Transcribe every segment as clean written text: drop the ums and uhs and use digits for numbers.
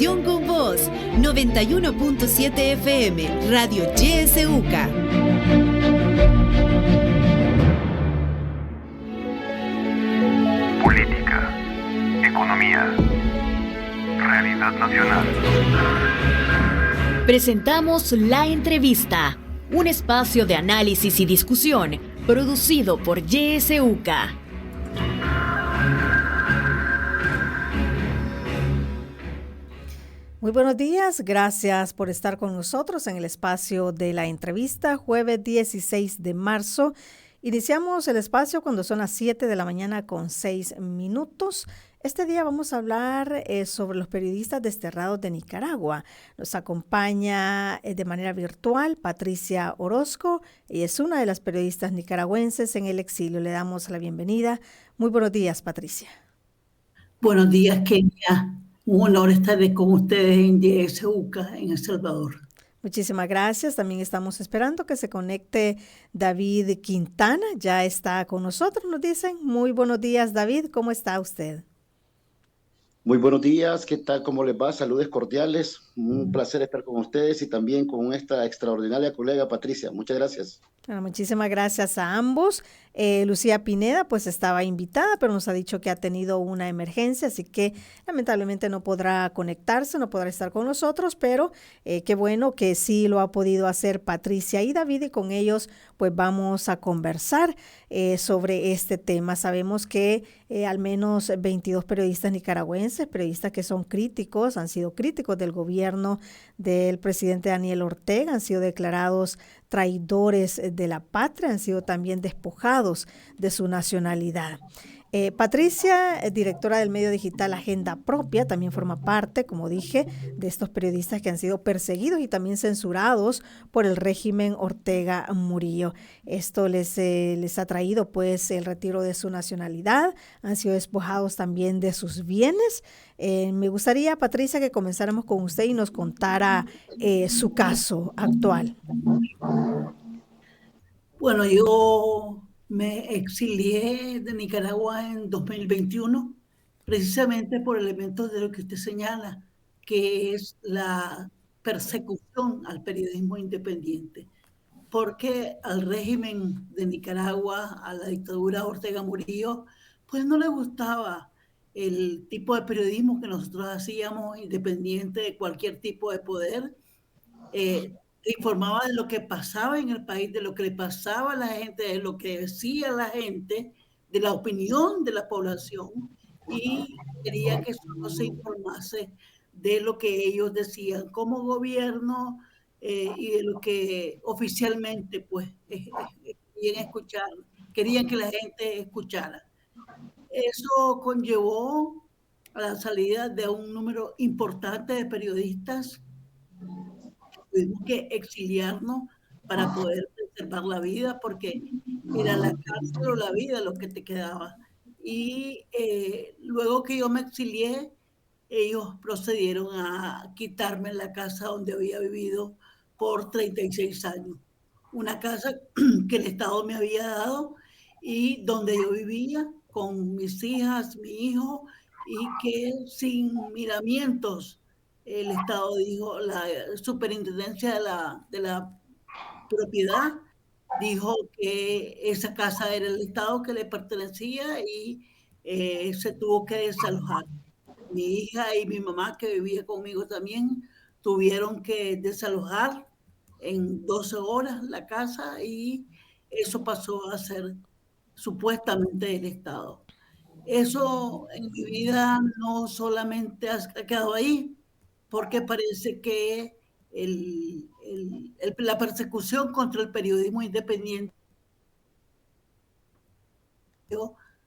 Con Voz, 91.7 FM, Radio YSUCA. Política, economía, realidad nacional. Presentamos La Entrevista, un espacio de análisis y discusión producido por YSUCA. Muy buenos días, gracias por estar con nosotros en el espacio de La Entrevista, jueves 16 de marzo. Iniciamos el espacio cuando son las 7 de la mañana con 6 minutos. Este día vamos a hablar sobre los periodistas desterrados de Nicaragua. Nos acompaña de manera virtual Patricia Orozco. Ella es una de las periodistas nicaragüenses en el exilio. Le damos la bienvenida. Muy buenos días, Patricia. Buenos días, Kenia. Un honor estar con ustedes en YSUCA, en El Salvador. Muchísimas gracias. También estamos esperando que se conecte David Quintana. Ya está con nosotros, nos dicen. Muy buenos días, David. ¿Cómo está usted? Muy buenos días. ¿Qué tal? ¿Cómo les va? Saludos cordiales. Un placer estar con ustedes y también con esta extraordinaria colega Patricia. Muchas gracias. Bueno, muchísimas gracias a ambos. Lucía Pineda pues estaba invitada, pero nos ha dicho que ha tenido una emergencia, así que lamentablemente no podrá conectarse, no podrá estar con nosotros, pero qué bueno que sí lo ha podido hacer Patricia y David, y con ellos pues vamos a conversar sobre este tema. Sabemos que al menos 22 periodistas nicaragüenses, periodistas que son críticos, han sido críticos del gobierno del presidente Daniel Ortega, han sido declarados traidores de la patria, han sido también despojados de su nacionalidad. Patricia, directora del medio digital Agenda Propia, también forma parte, como dije, de estos periodistas que han sido perseguidos y también censurados por el régimen Ortega Murillo. Esto les ha traído pues el retiro de su nacionalidad, han sido despojados también de sus bienes. Me gustaría, Patricia, que comenzáramos con usted y nos contara su caso actual. Bueno, yo me exilié de Nicaragua en 2021, precisamente por elementos de lo que usted señala, que es la persecución al periodismo independiente, porque al régimen de Nicaragua, a la dictadura Ortega Murillo, pues no le gustaba el tipo de periodismo que nosotros hacíamos, independiente de cualquier tipo de poder. Informaba de lo que pasaba en el país, de lo que le pasaba a la gente, de lo que decía la gente, de la opinión de la población, y quería que solo se informase de lo que ellos decían como gobierno y de lo que oficialmente pues querían que la gente escuchara. Eso conllevó a la salida de un número importante de periodistas. Tuvimos que exiliarnos para poder preservar la vida, porque era la cárcel o la vida lo que te quedaba. Y luego que yo me exilié, ellos procedieron a quitarme la casa donde había vivido por 36 años. Una casa que el Estado me había dado y donde yo vivía con mis hijas, mi hijo, y que sin miramientos el Estado dijo, la superintendencia de la propiedad dijo que esa casa era el Estado que le pertenecía y se tuvo que desalojar. Mi hija y mi mamá, que vivía conmigo también, tuvieron que desalojar en 12 horas la casa, y eso pasó a ser supuestamente del Estado. Eso en mi vida no solamente ha quedado ahí, porque parece que la persecución contra el periodismo independiente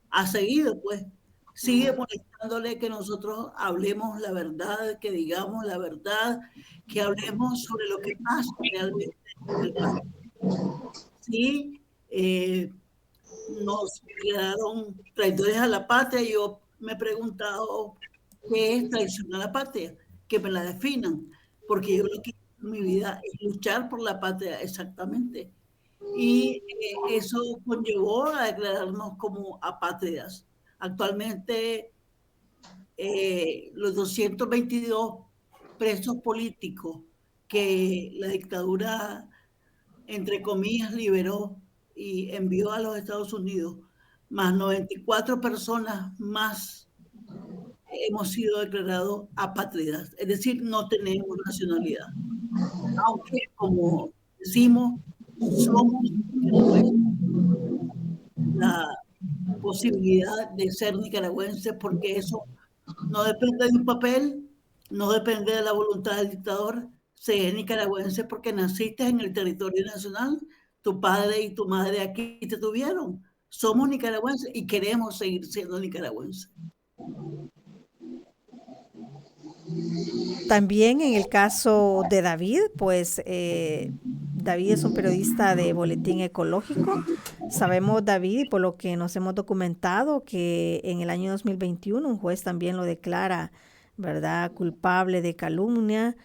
ha seguido, pues sigue molestándole que nosotros hablemos la verdad, que digamos la verdad, que hablemos sobre lo que pasa realmente en el país. Sí, nos quedaron traidores a la patria. Yo me he preguntado qué es traición a la patria, que me la definan, porque yo lo que en mi vida es luchar por la patria, exactamente. Y eso conllevó a declararnos como apátridas. Actualmente los 222 presos políticos que la dictadura, entre comillas, liberó y envió a los Estados Unidos, más 94 personas más, hemos sido declarados apátridas, es decir, no tenemos nacionalidad. Aunque, como decimos, somos la posibilidad de ser nicaragüenses, porque eso no depende de un papel, no depende de la voluntad del dictador. Se es nicaragüense porque naciste en el territorio nacional, tu padre y tu madre aquí te tuvieron. Somos nicaragüenses y queremos seguir siendo nicaragüenses. También en el caso de David, pues David es un periodista de Boletín Ecológico. Sabemos, David, y por lo que nos hemos documentado, que en el año 2021 un juez también lo declara, ¿verdad?, culpable de calumnia.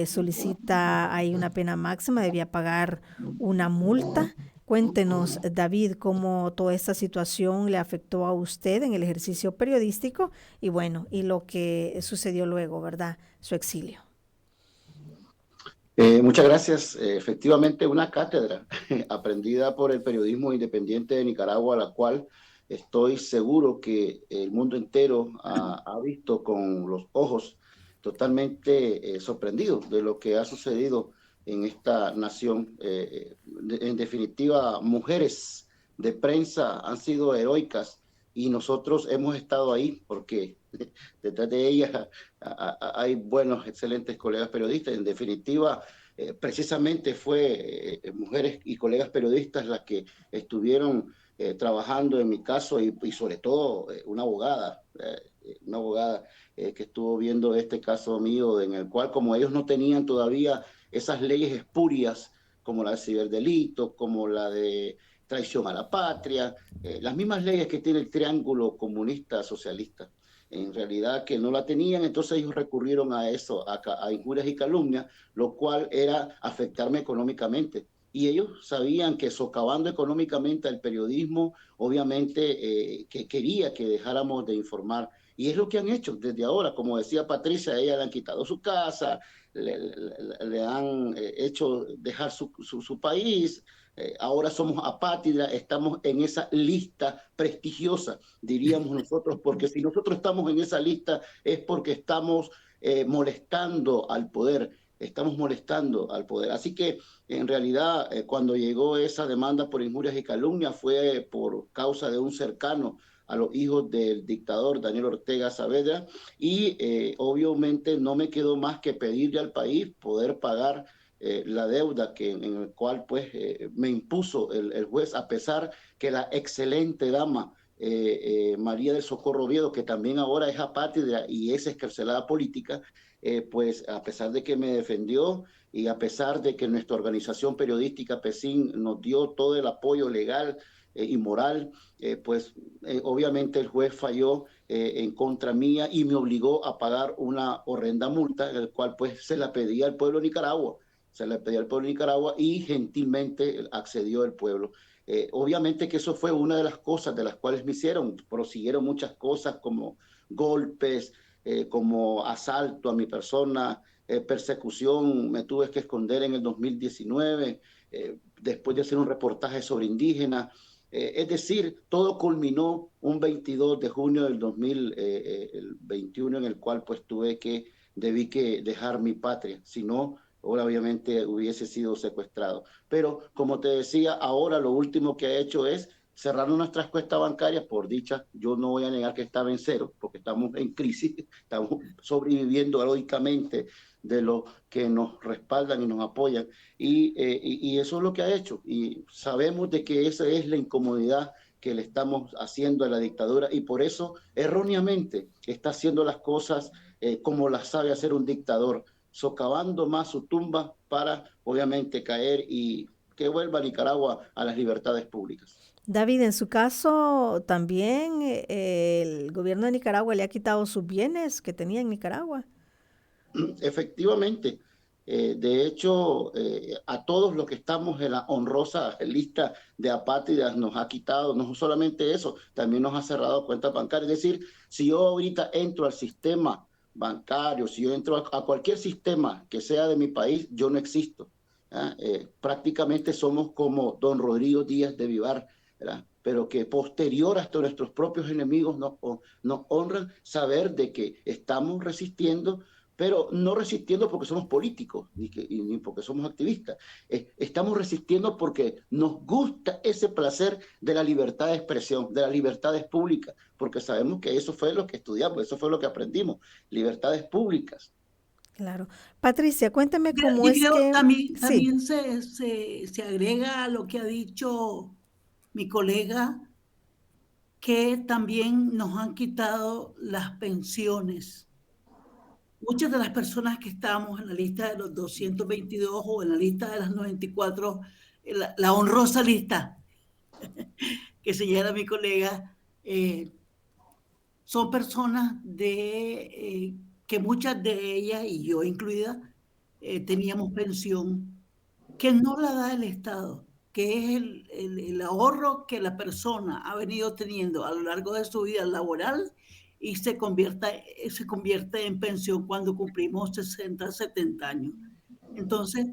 Solicita ahí una pena máxima, debía pagar una multa. Cuéntenos, David, cómo toda esta situación le afectó a usted en el ejercicio periodístico y bueno, y lo que sucedió luego, ¿verdad?, su exilio. Muchas gracias. Efectivamente, una cátedra aprendida por el periodismo independiente de Nicaragua, la cual estoy seguro que el mundo entero ha visto con los ojos totalmente sorprendidos de lo que ha sucedido en esta nación. En definitiva, mujeres de prensa han sido heroicas y nosotros hemos estado ahí porque detrás de ellas hay buenos, excelentes colegas periodistas. En definitiva, precisamente fue mujeres y colegas periodistas las que estuvieron trabajando en mi caso y sobre todo una abogada que estuvo viendo este caso mío, en el cual, como ellos no tenían todavía esas leyes espurias como la de ciberdelito, como la de traición a la patria, las mismas leyes que tiene el triángulo comunista socialista, en realidad que no la tenían, entonces ellos recurrieron a eso, a injurias y calumnias, lo cual era afectarme económicamente. Y ellos sabían que socavando económicamente al periodismo, obviamente que quería que dejáramos de informar. Y es lo que han hecho desde ahora. Como decía Patricia, a ella le han quitado su casa, le han hecho dejar su país. Ahora somos apátridas, estamos en esa lista prestigiosa, diríamos nosotros, porque si nosotros estamos en esa lista es porque estamos molestando al poder. Estamos molestando al poder. Así que, en realidad, cuando llegó esa demanda por injurias y calumnias fue por causa de un cercano a los hijos del dictador Daniel Ortega Saavedra y obviamente no me quedó más que pedirle al país poder pagar la deuda en el cual pues me impuso el juez, a pesar que la excelente dama María del Socorro Oviedo, que también ahora es apátrida y es excarcelada política, pues a pesar de que me defendió y a pesar de que nuestra organización periodística PESIN nos dio todo el apoyo legal y moral, pues obviamente el juez falló en contra mía y me obligó a pagar una horrenda multa, el cual pues se la pedía al pueblo de Nicaragua, y gentilmente accedió el pueblo. Obviamente que eso fue una de las cosas de las cuales me hicieron, prosiguieron muchas cosas como golpes, como asalto a mi persona, persecución, me tuve que esconder en el 2019, después de hacer un reportaje sobre indígenas, es decir, todo culminó un 22 de junio del 2021 en el cual pues debí que dejar mi patria, si no, ahora obviamente hubiese sido secuestrado. Pero como te decía, ahora lo último que ha hecho es cerrar nuestras cuentas bancarias. Por dicha, yo no voy a negar que estaba en cero, porque estamos en crisis, estamos sobreviviendo heroicamente de los que nos respaldan y nos apoyan, y eso es lo que ha hecho, y sabemos de que esa es la incomodidad que le estamos haciendo a la dictadura, y por eso erróneamente está haciendo las cosas como las sabe hacer un dictador, socavando más su tumba para obviamente caer y que vuelva a Nicaragua a las libertades públicas. David, en su caso también el gobierno de Nicaragua le ha quitado sus bienes que tenía en Nicaragua. Efectivamente, de hecho, a todos los que estamos en la honrosa lista de apátridas nos ha quitado, no solamente eso, también nos ha cerrado cuentas bancarias. Es decir, si yo ahorita entro al sistema bancario, si yo entro a cualquier sistema que sea de mi país, yo no existo. Prácticamente somos como don Rodrigo Díaz de Vivar, ¿verdad? Pero que posterior hasta nuestros propios enemigos nos honran saber de que estamos resistiendo, pero no resistiendo porque somos políticos, ni porque somos activistas. Estamos resistiendo porque nos gusta ese placer de la libertad de expresión, de las libertades públicas, porque sabemos que eso fue lo que estudiamos, eso fue lo que aprendimos, libertades públicas. Claro. Patricia, cuéntame cómo Y es creo que... también, Sí, también se agrega a lo que ha dicho mi colega, que también nos han quitado las pensiones. Muchas de las personas que estamos en la lista de los 222 o en la lista de las 94, la honrosa lista que señala mi colega, son personas que muchas de ellas, y yo incluida, teníamos pensión que no la da el Estado, que es el ahorro que la persona ha venido teniendo a lo largo de su vida laboral y se convierte en pensión cuando cumplimos 60, 70 años. Entonces,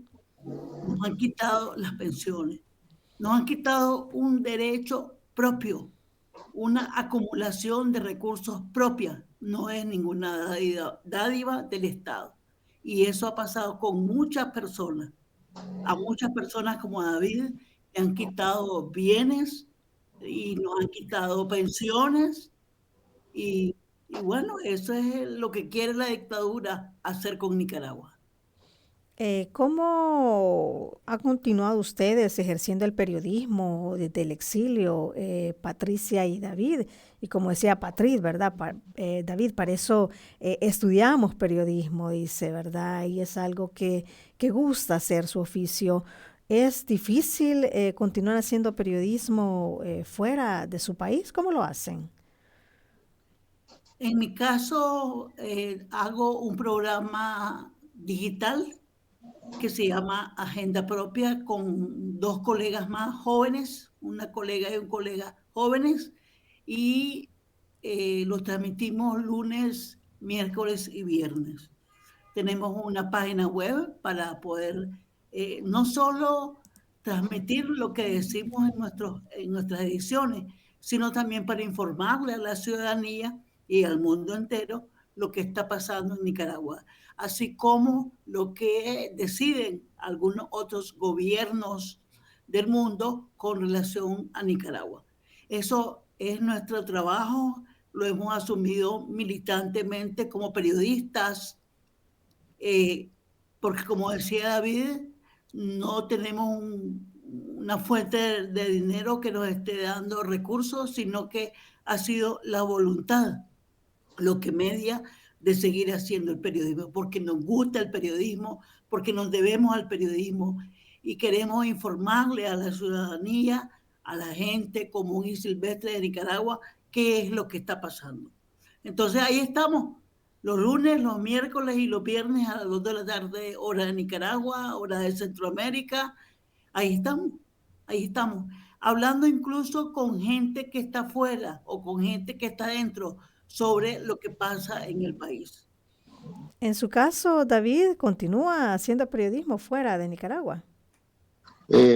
nos han quitado las pensiones, nos han quitado un derecho propio, una acumulación de recursos propia, no es ninguna dádiva del Estado. Y eso ha pasado con muchas personas. A muchas personas como a David le han quitado bienes y nos han quitado pensiones y bueno, eso es lo que quiere la dictadura hacer con Nicaragua. ¿Cómo han continuado ustedes ejerciendo el periodismo desde el exilio, Patricia y David? Y como decía Patriz, ¿verdad? David, para eso estudiamos periodismo, dice, ¿verdad? Y es algo que gusta hacer su oficio. ¿Es difícil continuar haciendo periodismo fuera de su país? ¿Cómo lo hacen? En mi caso, hago un programa digital que se llama Agenda Propia con dos colegas más jóvenes, una colega y un colega jóvenes, y lo transmitimos lunes, miércoles y viernes. Tenemos una página web para poder no solo transmitir lo que decimos en nuestras ediciones, sino también para informarle a la ciudadanía y al mundo entero lo que está pasando en Nicaragua, así como lo que deciden algunos otros gobiernos del mundo con relación a Nicaragua. Eso es nuestro trabajo, lo hemos asumido militantemente como periodistas, porque como decía David, no tenemos una fuente de dinero que nos esté dando recursos, sino que ha sido la voluntad lo que media de seguir haciendo el periodismo, porque nos gusta el periodismo, porque nos debemos al periodismo y queremos informarle a la ciudadanía, a la gente común y silvestre de Nicaragua, qué es lo que está pasando. Entonces ahí estamos, los lunes, los miércoles y los viernes a las 2 de la tarde, hora de Nicaragua, hora de Centroamérica. Ahí estamos, hablando incluso con gente que está afuera o con gente que está dentro sobre lo que pasa en el país. En su caso, David continúa haciendo periodismo fuera de Nicaragua.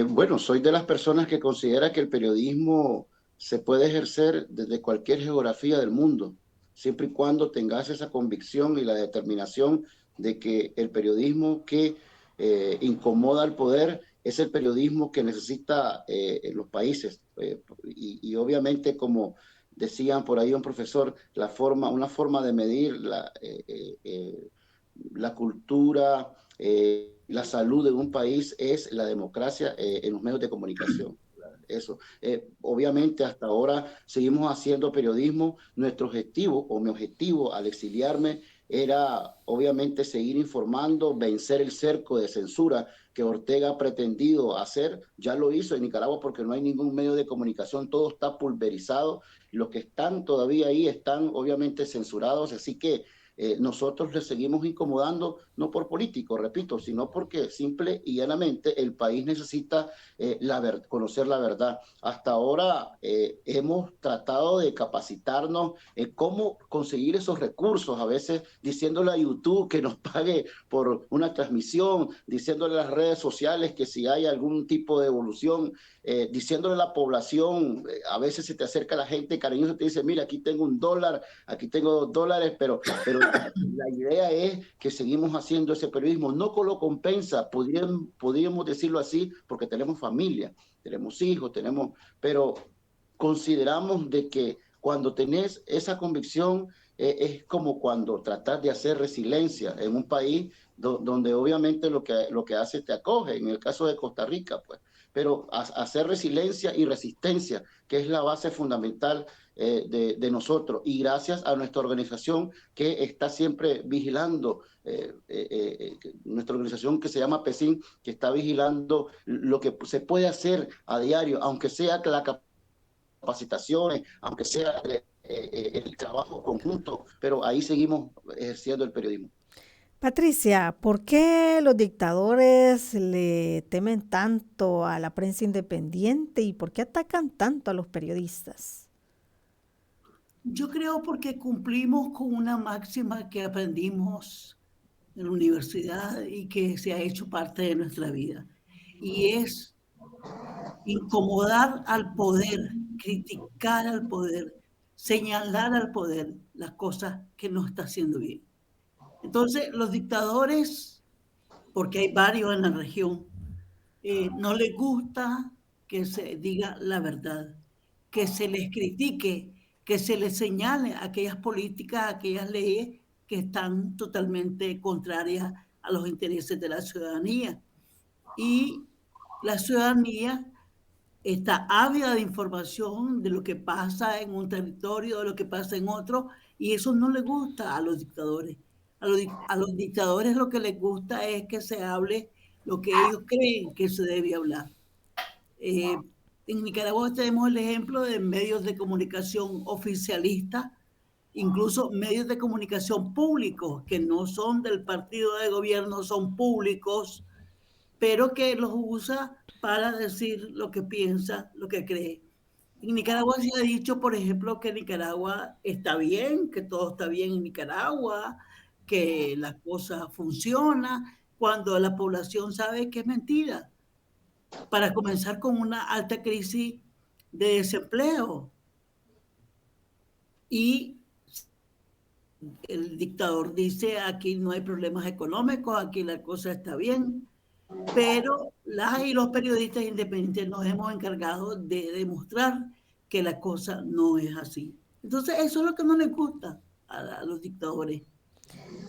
Bueno, soy de las personas que considera que el periodismo se puede ejercer desde cualquier geografía del mundo, siempre y cuando tengas esa convicción y la determinación de que el periodismo que incomoda al poder es el periodismo que necesita los países. Y obviamente, como decían por ahí un profesor, una forma de medir la cultura, la salud de un país es la democracia en los medios de comunicación. Eso. Obviamente hasta ahora seguimos haciendo periodismo. Nuestro objetivo, o mi objetivo al exiliarme, era obviamente seguir informando, vencer el cerco de censura que Ortega ha pretendido hacer. Ya lo hizo en Nicaragua porque no hay ningún medio de comunicación, todo está pulverizado. Los que están todavía ahí están obviamente censurados, así que nosotros le seguimos incomodando, no por político, repito, sino porque simple y llanamente el país necesita conocer la verdad. Hasta ahora hemos tratado de capacitarnos en cómo conseguir esos recursos, a veces diciéndole a YouTube que nos pague por una transmisión, diciéndole a las redes sociales que si hay algún tipo de evolución, diciéndole a la población, a veces se te acerca la gente cariñosa y te dice, mira, aquí tengo $1, aquí tengo $2, pero la idea es que seguimos haciendo ese periodismo, no con lo compensa, podríamos decirlo así, porque tenemos familia, tenemos hijos, pero consideramos de que cuando tenés esa convicción, es como cuando tratar de hacer resiliencia en un país donde obviamente lo que hace te acoge, en el caso de Costa Rica, pues, pero hacer resiliencia y resistencia, que es la base fundamental de nosotros, y gracias a nuestra organización que está siempre vigilando, nuestra organización que se llama PESIN, que está vigilando lo que se puede hacer a diario, aunque sea la capacitaciones, aunque sea el trabajo conjunto, pero ahí seguimos ejerciendo el periodismo. Patricia, ¿por qué los dictadores le temen tanto a la prensa independiente y por qué atacan tanto a los periodistas? Yo creo porque cumplimos con una máxima que aprendimos en la universidad y que se ha hecho parte de nuestra vida. Y es incomodar al poder, criticar al poder, señalar al poder las cosas que no está haciendo bien. Entonces, los dictadores, porque hay varios en la región, no les gusta que se diga la verdad, que se les critique, que se les señale aquellas políticas, aquellas leyes que están totalmente contrarias a los intereses de la ciudadanía. Y la ciudadanía está ávida de información de lo que pasa en un territorio, de lo que pasa en otro, y eso no le gusta a los dictadores. A los dictadores lo que les gusta es que se hable lo que ellos creen que se debe hablar. En Nicaragua tenemos el ejemplo de medios de comunicación oficialistas, incluso medios de comunicación públicos que no son del partido de gobierno, son públicos, pero que los usa para decir lo que piensa, lo que cree. En Nicaragua se ha dicho, por ejemplo, que Nicaragua está bien, que todo está bien en Nicaragua, que la cosa funciona, cuando la población sabe que es mentira. Para comenzar, con una alta crisis de desempleo. Y el dictador dice, aquí no hay problemas económicos, aquí la cosa está bien. Pero las y los periodistas independientes nos hemos encargado de demostrar que la cosa no es así. Entonces, eso es lo que no les gusta a los dictadores.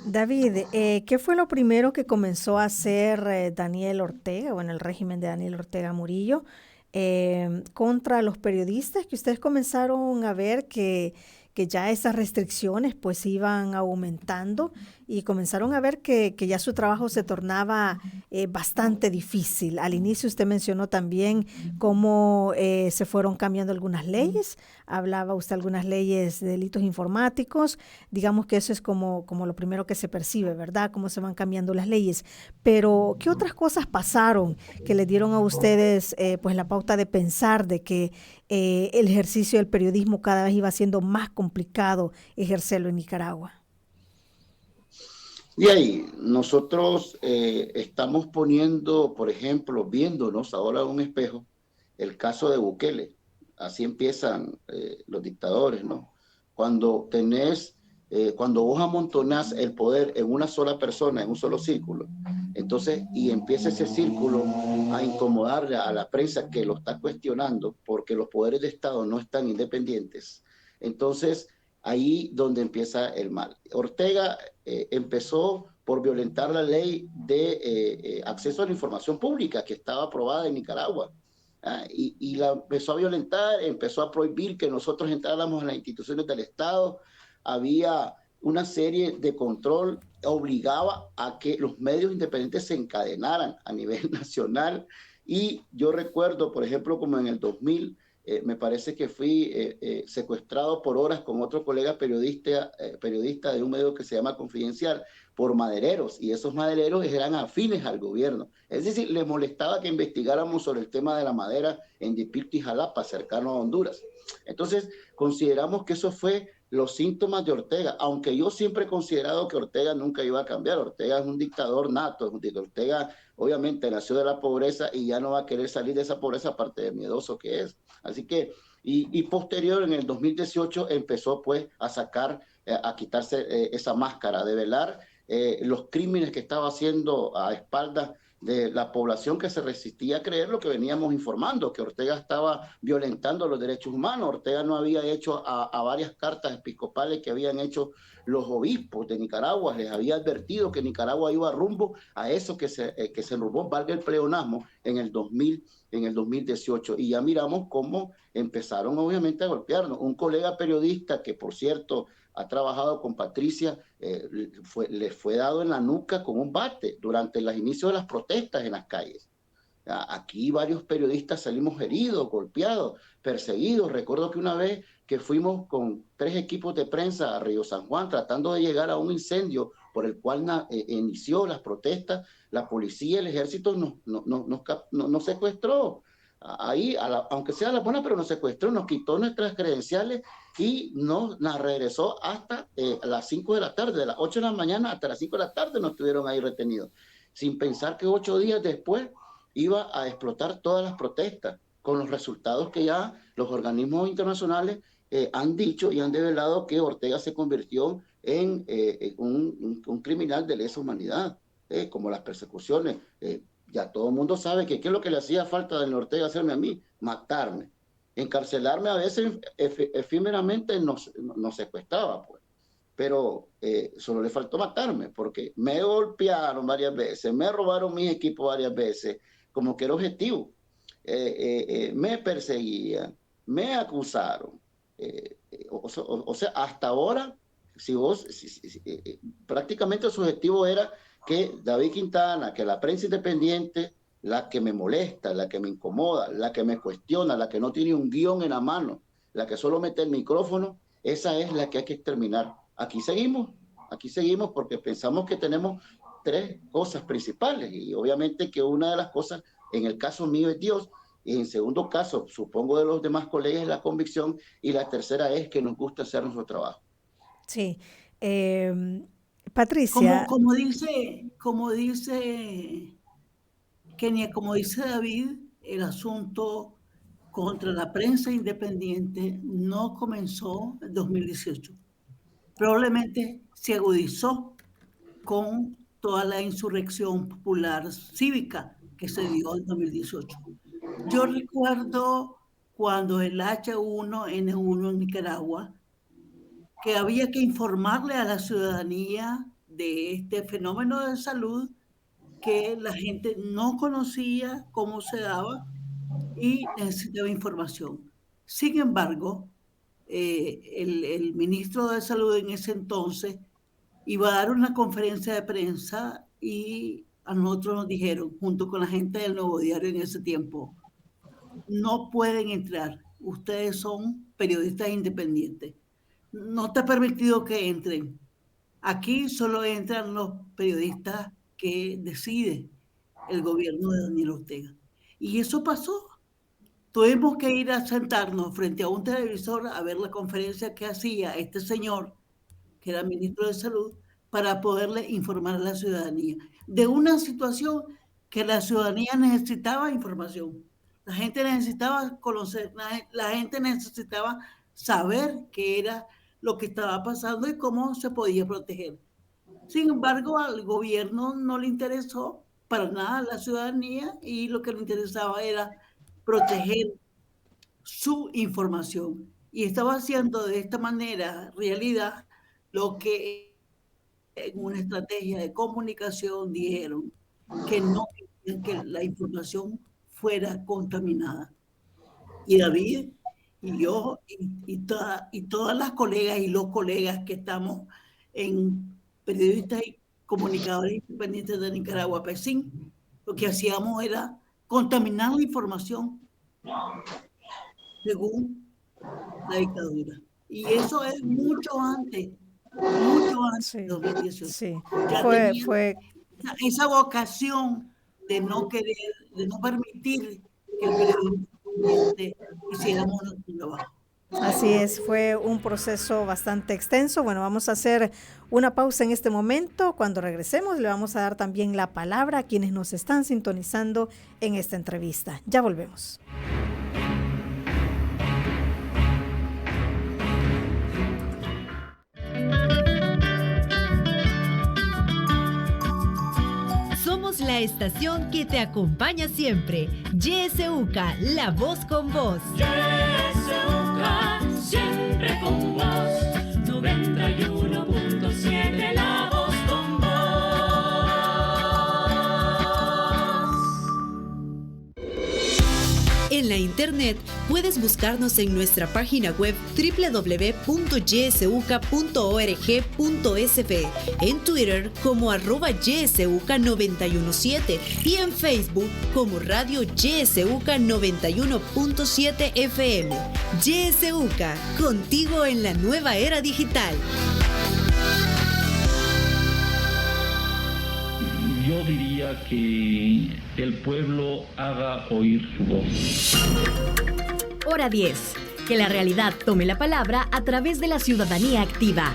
David, ¿qué fue lo primero que comenzó a hacer Daniel Ortega, o en el régimen de Daniel Ortega Murillo, contra los periodistas? Que ustedes comenzaron a ver que ya esas restricciones pues iban aumentando y comenzaron a ver que ya su trabajo se tornaba bastante difícil. Al inicio usted mencionó también cómo se fueron cambiando algunas leyes. Hablaba usted de algunas leyes de delitos informáticos. Digamos que eso es como lo primero que se percibe, ¿verdad? Cómo se van cambiando las leyes. Pero, ¿qué otras cosas pasaron que les dieron a ustedes pues la pauta de pensar de que el ejercicio del periodismo cada vez iba siendo más complicado ejercerlo en Nicaragua? Y ahí nosotros estamos poniendo, por ejemplo, viéndonos ahora en un espejo, el caso de Bukele. Así empiezan los dictadores, ¿no? Cuando vos amontonás el poder en una sola persona, en un solo círculo, entonces, y empieza ese círculo a incomodarle a la prensa que lo está cuestionando porque los poderes de Estado no están independientes, entonces ahí donde empieza el mal. Ortega empezó por violentar la ley de acceso a la información pública que estaba aprobada en Nicaragua. Y la empezó a violentar, empezó a prohibir que nosotros entráramos en las instituciones del Estado. Había una serie de control, obligaba a que los medios independientes se encadenaran a nivel nacional. Y yo recuerdo, por ejemplo, como en el 2000, me parece que fui secuestrado por horas con otro colega periodista de un medio que se llama Confidencial, por madereros, y esos madereros eran afines al gobierno. Es decir, les molestaba que investigáramos sobre el tema de la madera en Dipilco y Jalapa, cercano a Honduras. Entonces, consideramos que eso fue los síntomas de Ortega, aunque yo siempre he considerado que Ortega nunca iba a cambiar. Ortega es un dictador nato, Ortega obviamente nació de la pobreza y ya no va a querer salir de esa pobreza, aparte de miedoso que es. Así que, y posterior, en el 2018, empezó pues a sacar, a quitarse esa máscara, de velar los crímenes que estaba haciendo a espaldas de la población que se resistía a creer lo que veníamos informando, que Ortega estaba violentando los derechos humanos. Ortega no había hecho a varias cartas episcopales que habían hecho los obispos de Nicaragua, les había advertido que Nicaragua iba rumbo a eso que se enrumbó, valga el pleonasmo, en el 2018. Y ya miramos cómo empezaron obviamente a golpearnos. Un colega periodista que, por cierto, ha trabajado con Patricia, le fue dado en la nuca con un bate durante los inicios de las protestas en las calles. Aquí varios periodistas salimos heridos, golpeados, perseguidos. Recuerdo que una vez que fuimos con 3 equipos de prensa a Río San Juan tratando de llegar a un incendio por el cual inició las protestas, la policía, el ejército nos secuestró. Ahí, aunque sea la buena, pero nos secuestró, nos quitó nuestras credenciales y nos regresó hasta las 5 de la tarde, de las 8 de la mañana hasta las 5 de la tarde nos tuvieron ahí retenidos, sin pensar que 8 días después iba a explotar todas las protestas, con los resultados que ya los organismos internacionales han dicho y han develado, que Ortega se convirtió en un criminal de lesa humanidad, como las persecuciones. Ya todo el mundo sabe que qué es lo que le hacía falta a Ortega hacerme a mí: matarme, encarcelarme. A veces efímeramente nos secuestraba, pues. Pero solo le faltó matarme, porque me golpearon varias veces, me robaron mis equipos varias veces, como que era objetivo. Me perseguían, me acusaron. O sea, hasta ahora, prácticamente su objetivo era que David Quintana, que la prensa independiente, la que me molesta, la que me incomoda, la que me cuestiona, la que no tiene un guión en la mano, la que solo mete el micrófono, esa es la que hay que exterminar. Aquí seguimos porque pensamos que tenemos 3 cosas principales, y obviamente que una de las cosas, en el caso mío, es Dios, y en segundo caso, supongo de los demás colegas, es la convicción, y la tercera es que nos gusta hacer nuestro trabajo. Sí. Patricia. Como dice Kenia, como dice David, el asunto contra la prensa independiente no comenzó en 2018. Probablemente se agudizó con toda la insurrección popular cívica que se dio en 2018. Yo recuerdo cuando el H1N1 en Nicaragua, que había que informarle a la ciudadanía de este fenómeno de salud que la gente no conocía cómo se daba y necesitaba información. Sin embargo, el ministro de Salud en ese entonces iba a dar una conferencia de prensa y a nosotros nos dijeron, junto con la gente del Nuevo Diario en ese tiempo: no pueden entrar, ustedes son periodistas independientes. No está permitido que entren. Aquí solo entran los periodistas que decide el gobierno de Daniel Ortega. Y eso pasó. Tuvimos que ir a sentarnos frente a un televisor a ver la conferencia que hacía este señor, que era ministro de Salud, para poderle informar a la ciudadanía de una situación que la ciudadanía necesitaba información. La gente necesitaba conocer, la gente necesitaba saber qué era lo que estaba pasando y cómo se podía proteger. Sin embargo, al gobierno no le interesó para nada la ciudadanía, y lo que le interesaba era proteger su información. Y estaba haciendo de esta manera realidad lo que en una estrategia de comunicación dijeron, que no querían que la información fuera contaminada. Y David y yo y todas las colegas y los colegas que estamos en Periodistas y Comunicadores Independientes de Nicaragua, PECIN, lo que hacíamos era contaminar la información. según la dictadura. Y eso es mucho antes de 2018. Sí, Ya fue esa vocación de no querer, de no permitir que el periodista hiciéramos nuestro trabajo. Así es, fue un proceso bastante extenso. Bueno, vamos a hacer una pausa en este momento. Cuando regresemos le vamos a dar también la palabra a quienes nos están sintonizando en esta entrevista. Ya volvemos. Somos la estación que te acompaña siempre. YSUCA, la voz con vos. YSUCA, siempre con vos. 91.7, la voz con vos. En la internet puedes buscarnos en nuestra página web www.ysuca.org.sv, en Twitter como @ysuca917 y en Facebook como Radio YSUCA 91.7 FM. YSUCA, contigo en la nueva era digital. Yo diría que el pueblo haga oír su voz. Hora 10. Que la realidad tome la palabra a través de la ciudadanía activa.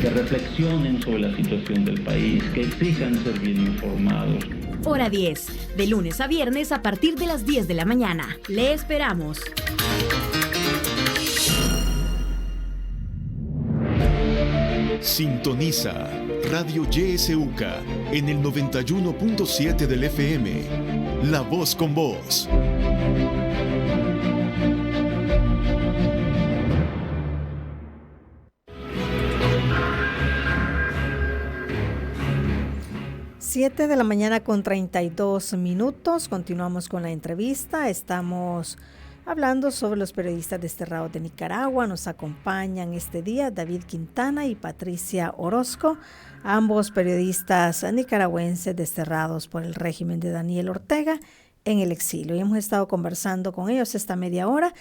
Que reflexionen sobre la situación del país, que exijan ser bien informados. Hora 10. De lunes a viernes a partir de las 10 de la mañana. Le esperamos. Sintoniza Radio YSUCA en el 91.7 del FM. La voz con vos. Siete de la mañana con 32 minutos. Continuamos con la entrevista. Estamos hablando sobre los periodistas desterrados de Nicaragua. Nos acompañan este día David Quintana y Patricia Orozco, ambos periodistas nicaragüenses desterrados por el régimen de Daniel Ortega en el exilio. Y hemos estado conversando con ellos esta media hora.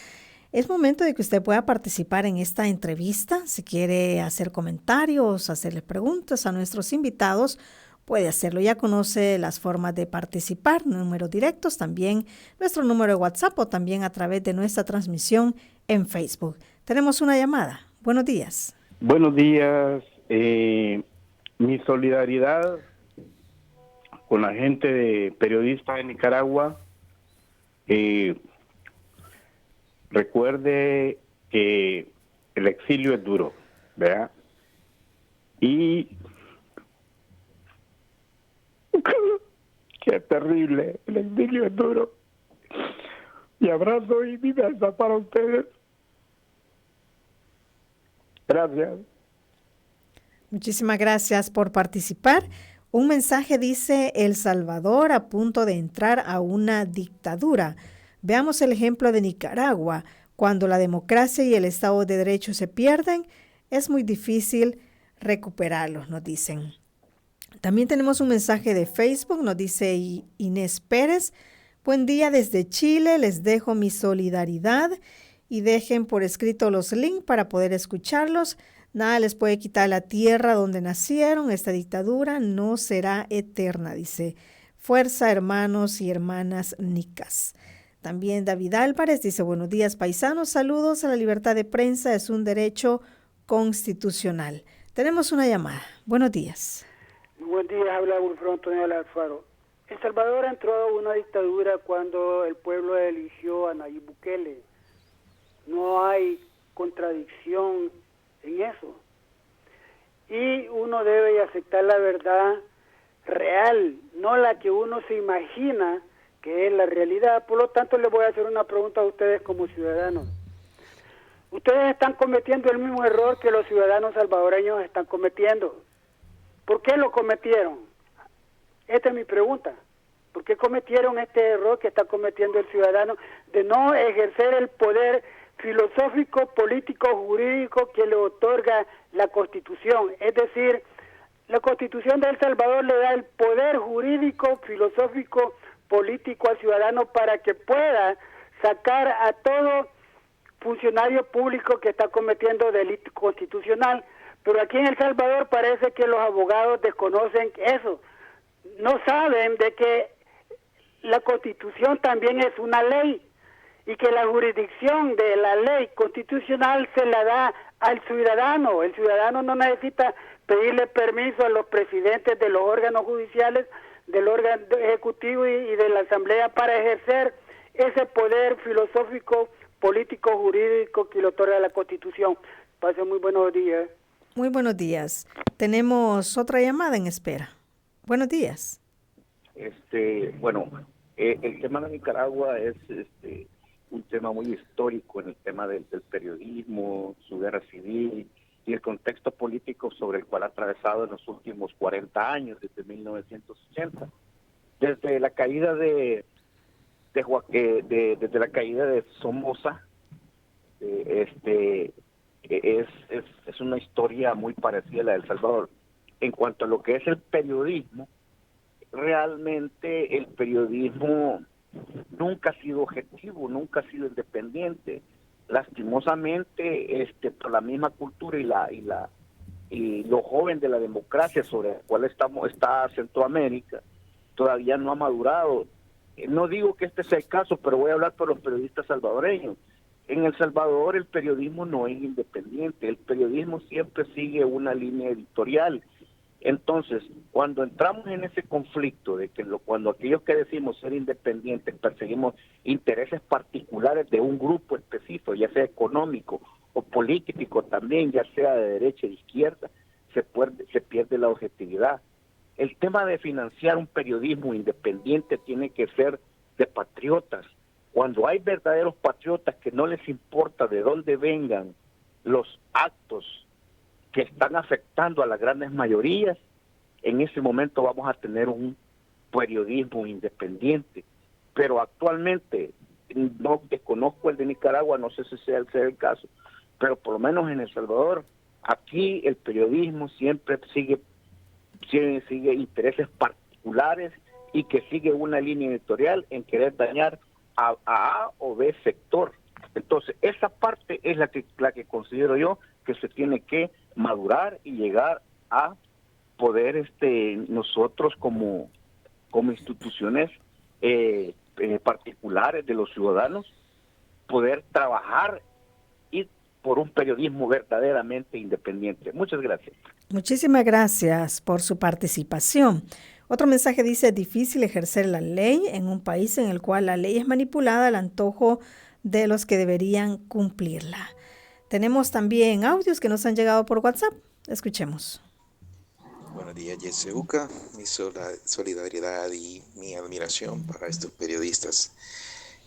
Es momento de que usted pueda participar en esta entrevista. Si quiere hacer comentarios, hacerle preguntas a nuestros invitados, puede hacerlo. Ya conoce las formas de participar, números directos, también nuestro número de WhatsApp o también a través de nuestra transmisión en Facebook. Tenemos una llamada. Buenos días. Buenos días. Mi solidaridad con la gente de periodistas de Nicaragua. Recuerde que el exilio es duro, ¿verdad? Y qué terrible, el exilio es duro. Y abrazo y mi beso para ustedes. Gracias. Muchísimas gracias por participar. Un mensaje dice: El Salvador a punto de entrar a una dictadura. Veamos el ejemplo de Nicaragua. Cuando la democracia y el Estado de Derecho se pierden, es muy difícil recuperarlos, nos dicen. También tenemos un mensaje de Facebook, nos dice Inés Pérez. Buen día desde Chile, les dejo mi solidaridad y dejen por escrito los links para poder escucharlos. Nada les puede quitar la tierra donde nacieron, esta dictadura no será eterna, dice. Fuerza, hermanos y hermanas nicas. También David Álvarez dice: buenos días paisanos, saludos a la libertad de prensa, es un derecho constitucional. Tenemos una llamada. Buenos días. Buen día, habla Wilfredo Antonio Alfaro. El Salvador entró a una dictadura cuando el pueblo eligió a Nayib Bukele. No hay contradicción en eso. Y uno debe aceptar la verdad real, no la que uno se imagina que es la realidad. Por lo tanto, les voy a hacer una pregunta a ustedes como ciudadanos. Ustedes están cometiendo el mismo error que los ciudadanos salvadoreños están cometiendo. ¿Por qué lo cometieron? Esta es mi pregunta. ¿Por qué cometieron este error que está cometiendo el ciudadano de no ejercer el poder filosófico, político, jurídico que le otorga la Constitución? Es decir, la Constitución de El Salvador le da el poder jurídico, filosófico, político al ciudadano para que pueda sacar a todo funcionario público que está cometiendo delito constitucional. Pero aquí en El Salvador parece que los abogados desconocen eso. No saben de que la Constitución también es una ley y que la jurisdicción de la ley constitucional se la da al ciudadano. El ciudadano no necesita pedirle permiso a los presidentes de los órganos judiciales, del órgano ejecutivo y de la asamblea para ejercer ese poder filosófico, político, jurídico que le otorga la Constitución. Pasen muy buenos días. Muy buenos días. Tenemos otra llamada en espera. Buenos días. Bueno, el tema de Nicaragua es un tema muy histórico en el tema del periodismo, su guerra civil y el contexto político sobre el cual ha atravesado en los últimos 40 años, desde 1980. Desde la caída desde la caída de Somoza, es una historia muy parecida a la de El Salvador. En cuanto a lo que es el periodismo, realmente el periodismo nunca ha sido objetivo, nunca ha sido independiente. Lastimosamente, por la misma cultura y lo joven de la democracia sobre la cual está Centroamérica, todavía no ha madurado. No digo que este sea el caso, pero voy a hablar por los periodistas salvadoreños. En El Salvador el periodismo no es independiente, el periodismo siempre sigue una línea editorial. Entonces, cuando entramos en ese conflicto de que cuando aquellos que decimos ser independientes perseguimos intereses particulares de un grupo específico, ya sea económico o político también, ya sea de derecha e izquierda, se pierde la objetividad. El tema de financiar un periodismo independiente tiene que ser de patriotas. Cuando hay verdaderos patriotas que no les importa de dónde vengan los actos que están afectando a las grandes mayorías, en ese momento vamos a tener un periodismo independiente. Pero actualmente, no desconozco el de Nicaragua, no sé si sea el caso, pero por lo menos en El Salvador, aquí el periodismo siempre sigue intereses particulares y que sigue una línea editorial en querer dañar a A o B sector. Entonces, esa parte es la que considero yo que se tiene que madurar y llegar a poder nosotros como instituciones particulares de los ciudadanos poder trabajar y por un periodismo verdaderamente independiente. Muchas gracias. Muchísimas gracias por su participación. Otro mensaje dice: difícil ejercer la ley en un país en el cual la ley es manipulada al antojo de los que deberían cumplirla. Tenemos también audios que nos han llegado por WhatsApp. Escuchemos. Buenos días, YesEUCA. Mi solidaridad y mi admiración para estos periodistas.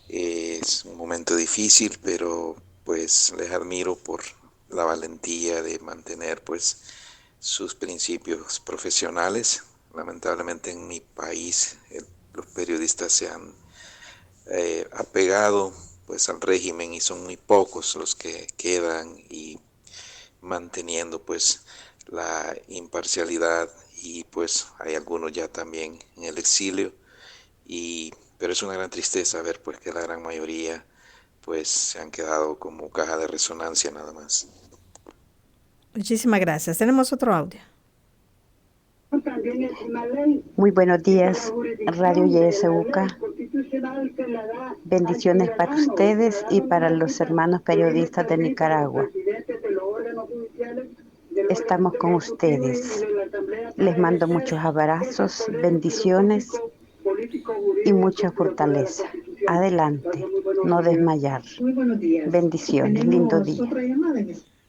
Es un momento difícil, pero pues les admiro por la valentía de mantener pues sus principios profesionales. Lamentablemente en mi país los periodistas se han apegado pues al régimen y son muy pocos los que quedan y manteniendo pues la imparcialidad, y pues hay algunos ya también en el exilio, pero es una gran tristeza ver pues que la gran mayoría pues se han quedado como caja de resonancia nada más. Muchísimas gracias. Tenemos otro audio. Muy buenos días, Radio YesEUCA. Bendiciones para ustedes y para los hermanos periodistas de Nicaragua. Estamos con ustedes. Les mando muchos abrazos, bendiciones y mucha fortaleza. Adelante, no desmayar. Bendiciones, lindo día.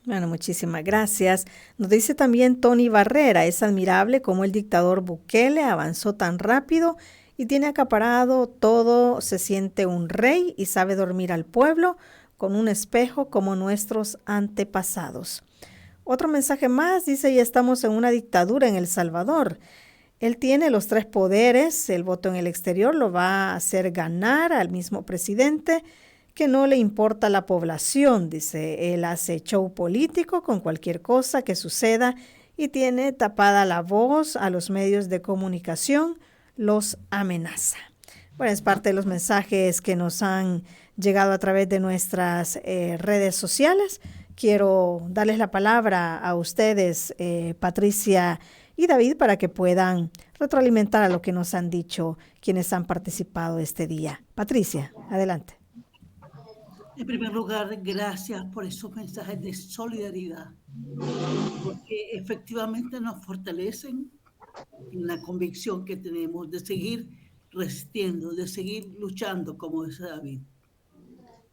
Bueno, muchísimas gracias. Nos dice también Tony Barrera: es admirable cómo el dictador Bukele avanzó tan rápido y tiene acaparado todo, se siente un rey y sabe dormir al pueblo con un espejo como nuestros antepasados. Otro mensaje más dice: ya estamos en una dictadura en El Salvador. Él tiene los 3 poderes, el voto en el exterior lo va a hacer ganar al mismo presidente, que no le importa la población, dice. Él hace show político con cualquier cosa que suceda y tiene tapada la voz a los medios de comunicación, los amenaza. Bueno, es parte de los mensajes que nos han llegado a través de nuestras redes sociales. Quiero darles la palabra a ustedes, Patricia y David, para que puedan retroalimentar a lo que nos han dicho quienes han participado este día. Patricia, adelante. En primer lugar, gracias por esos mensajes de solidaridad, porque efectivamente nos fortalecen en la convicción que tenemos de seguir resistiendo, de seguir luchando, como dice David.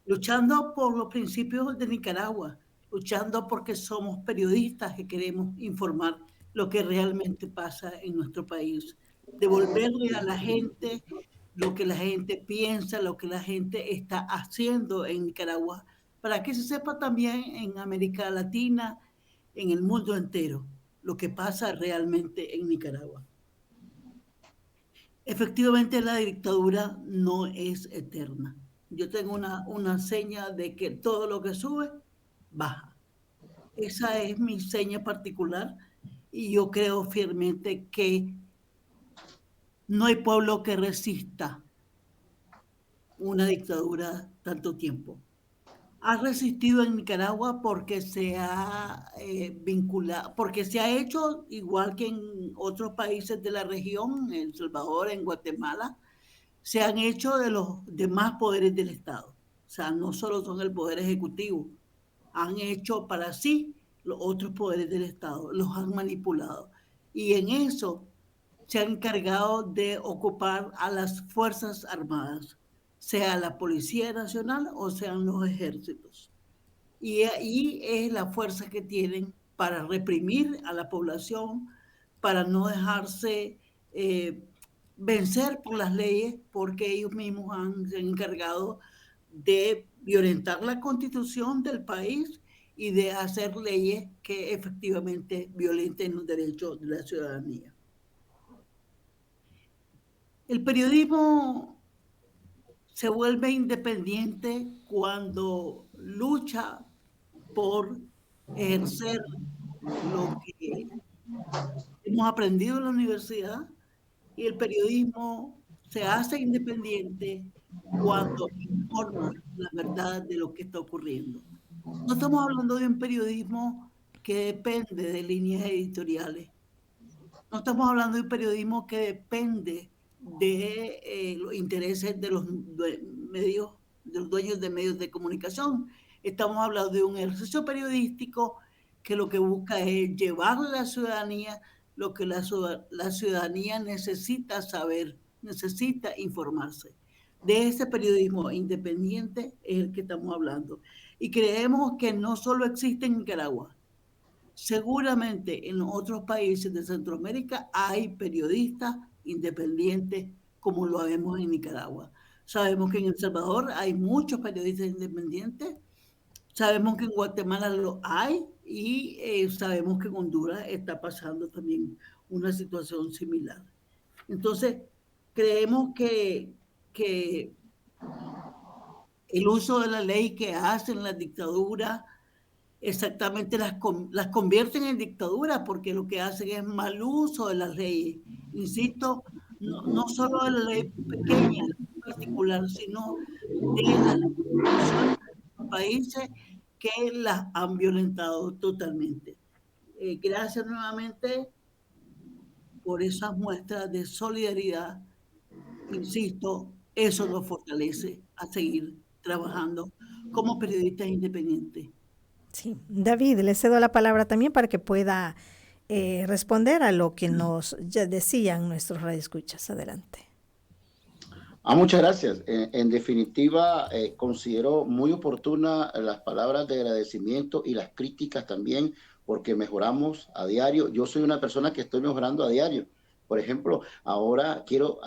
Luchando por los principios de Nicaragua, luchando porque somos periodistas que queremos informar lo que realmente pasa en nuestro país, devolverle a la gente lo que la gente piensa, lo que la gente está haciendo en Nicaragua, para que se sepa también en América Latina, en el mundo entero, lo que pasa realmente en Nicaragua. Efectivamente, la dictadura no es eterna. Yo tengo una seña de que todo lo que sube, baja. Esa es mi seña particular y yo creo firmemente que no hay pueblo que resista una dictadura tanto tiempo. Ha resistido en Nicaragua porque se ha vinculado, porque se ha hecho igual que en otros países de la región, en El Salvador, en Guatemala, se han hecho de los demás poderes del Estado. O sea, no solo son el poder ejecutivo, han hecho para sí los otros poderes del Estado, los han manipulado. Y en eso se han encargado de ocupar a las Fuerzas Armadas, sea la Policía Nacional o sean los ejércitos. Y ahí es la fuerza que tienen para reprimir a la población, para no dejarse vencer por las leyes, porque ellos mismos se han encargado de violentar la constitución del país y de hacer leyes que efectivamente violenten los derechos de la ciudadanía. El periodismo se vuelve independiente cuando lucha por ejercer lo que hemos aprendido en la universidad, y el periodismo se hace independiente cuando informa la verdad de lo que está ocurriendo. No estamos hablando de un periodismo que depende de líneas editoriales. No estamos hablando de un periodismo que depende de los intereses de los medios, de los dueños de medios de comunicación. Estamos hablando de un ejercicio periodístico que lo que busca es llevarle a la ciudadanía lo que la ciudadanía necesita saber, necesita informarse. De ese periodismo independiente es el que estamos hablando. Y creemos que no solo existe en Nicaragua. Seguramente en los otros países de Centroamérica hay periodistas independientes como lo vemos en Nicaragua. Sabemos que en El Salvador hay muchos periodistas independientes. Sabemos que en Guatemala lo hay y sabemos que en Honduras está pasando también una situación similar. Entonces, creemos que el uso de la ley que hacen las dictaduras exactamente las convierten en dictaduras, porque lo que hacen es mal uso de las leyes. Insisto, no solo de la ley pequeña en particular, sino de las países que las han violentado totalmente. Gracias nuevamente por esas muestras de solidaridad. Insisto, eso nos fortalece a seguir trabajando como periodistas independientes. Sí, David, le cedo la palabra también para que pueda responder a lo que nos ya decían nuestros radioescuchas. Adelante. Muchas gracias. En definitiva, considero muy oportuna las palabras de agradecimiento y las críticas también, porque mejoramos a diario. Yo soy una persona que estoy mejorando a diario. Por ejemplo, ahora quiero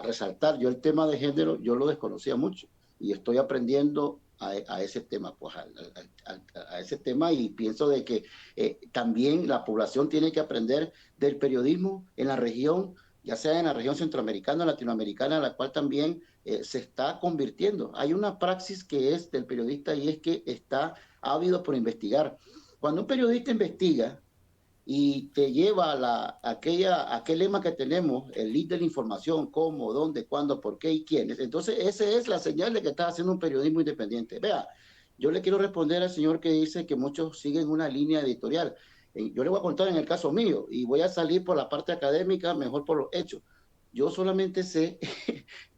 resaltar, yo el tema de género, yo lo desconocía mucho y estoy aprendiendo a ese tema, pues a ese tema, y pienso de que también la población tiene que aprender del periodismo en la región, ya sea en la región centroamericana, latinoamericana, la cual también se está convirtiendo. Hay una praxis que es del periodista y es que está ávido por investigar. Cuando un periodista investiga y te lleva a aquel lema que tenemos, el lead de la información, cómo, dónde, cuándo, por qué y quiénes. Entonces, esa es la señal de que estás haciendo un periodismo independiente. Vea, yo le quiero responder al señor que dice que muchos siguen una línea editorial. Yo le voy a contar en el caso mío, y voy a salir por la parte académica, mejor por los hechos. Yo solamente sé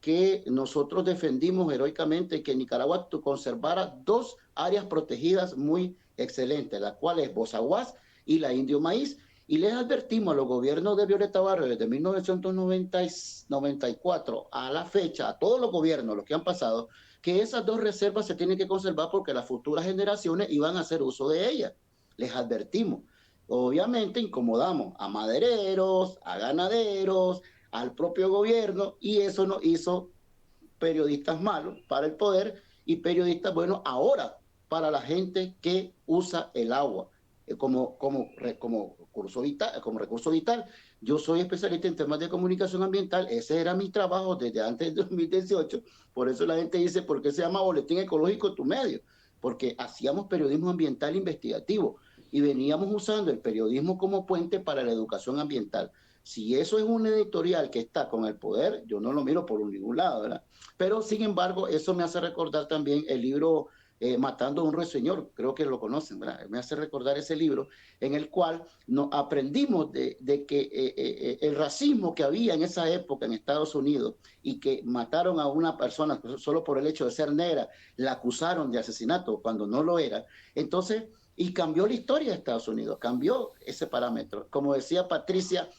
que nosotros defendimos heroicamente que Nicaragua conservara 2 áreas protegidas muy excelentes, las cuales Bozaguas y la Indio Maíz, y les advertimos a los gobiernos de Violeta Barrios desde 1994 a la fecha, a todos los gobiernos, los que han pasado, que esas 2 reservas se tienen que conservar porque las futuras generaciones iban a hacer uso de ellas. Les advertimos. Obviamente incomodamos a madereros, a ganaderos, al propio gobierno, y eso nos hizo periodistas malos para el poder y periodistas buenos ahora para la gente que usa el agua como recurso vital. Yo soy especialista en temas de comunicación ambiental, ese era mi trabajo desde antes de 2018, por eso la gente dice, ¿por qué se llama Boletín Ecológico tu medio? Porque hacíamos periodismo ambiental investigativo y veníamos usando el periodismo como puente para la educación ambiental. Si eso es un editorial que está con el poder, yo no lo miro por ningún lado, ¿verdad? Pero, sin embargo, eso me hace recordar también el libro Matando a un ruiseñor, creo que lo conocen, ¿verdad? Me hace recordar ese libro en el cual nos aprendimos de que el racismo que había en esa época en Estados Unidos y que mataron a una persona solo por el hecho de ser negra, la acusaron de asesinato cuando no lo era. Entonces, y cambió la historia de Estados Unidos, cambió ese parámetro. Como decía Patricia,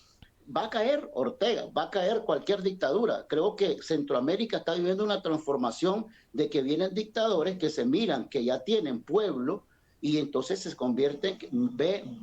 va a caer Ortega, va a caer cualquier dictadura. Creo que Centroamérica está viviendo una transformación de que vienen dictadores que se miran, que ya tienen pueblo, y entonces se convierten,